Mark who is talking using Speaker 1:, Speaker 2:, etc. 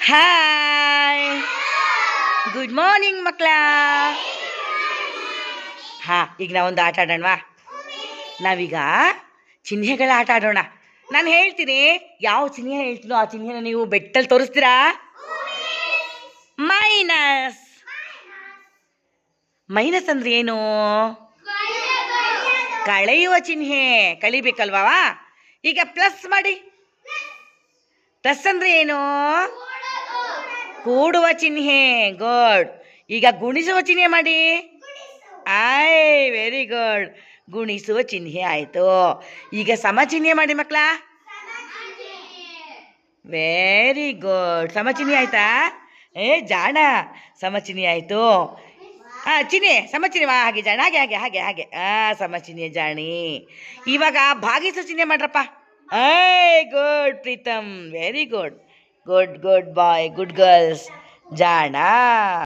Speaker 1: Hi, good morning ಮಕ್ಕಳ. ಈಗ ನಾವೊಂದು ಆಟ ಆಡೋಣವಾ? ನಾವೀಗ ಚಿಹ್ನೆಗಳ ಆಟ ಆಡೋಣ. ನಾನು ಹೇಳ್ತೀನಿ, ಯಾವ ಚಿಹ್ನೆ ಹೇಳ್ತೀನೋ ಆ ಚಿಹ್ನೆನ ನೀವು ಬೆಟ್ಟಲ್ಲಿ ತೋರಿಸ್ತೀರಾ? ಮೈನಸ್. ಮೈನಸ್ ಅಂದ್ರೆ ಏನು? ಕಳೆಯುವ ಚಿಹ್ನೆ, ಕಳಿಬೇಕಲ್ವಾ? ಈಗ ಪ್ಲಸ್ ಮಾಡಿ. ಪ್ಲಸ್ ಅಂದ್ರೆ ಏನು? ಕೂಡುವ ಚಿಹ್ನೆ. ಗುಡ್. ಈಗ ಗುಣಿಸುವ ಚಿಹ್ನೆ ಮಾಡಿ. Very good. ಗುಣಿಸುವ ಚಿಹ್ನೆ ಆಯಿತು. ಈಗ ಸಮ ಚಿಹ್ನೆ ಮಾಡಿ ಮಕ್ಕಳ. Very good. ಸಮ ಚಿಹ್ನೆ ಆಯ್ತಾ? ಜಾಣ. ಸಮ ಚಿಹ್ನೆ ಆಯಿತು. ಚಿಹ್ನೆ ಸಮ ಚಿಹ್ನೆ ಹಾಗೆ ಜಾಣ, ಹಾಗೆ ಹಾಗೆ ಹಾಗೆ ಹಾಗೆ ಸಮ ಚಿಹ್ನೆ ಜಾಣಿ. ಇವಾಗ ಭಾಗಿಸೋ ಚಿಹ್ನೆ ಮಾಡ್ರಪ್ಪ. Good Pritam, very good. Good good boy, good girls, ಜಾಣ.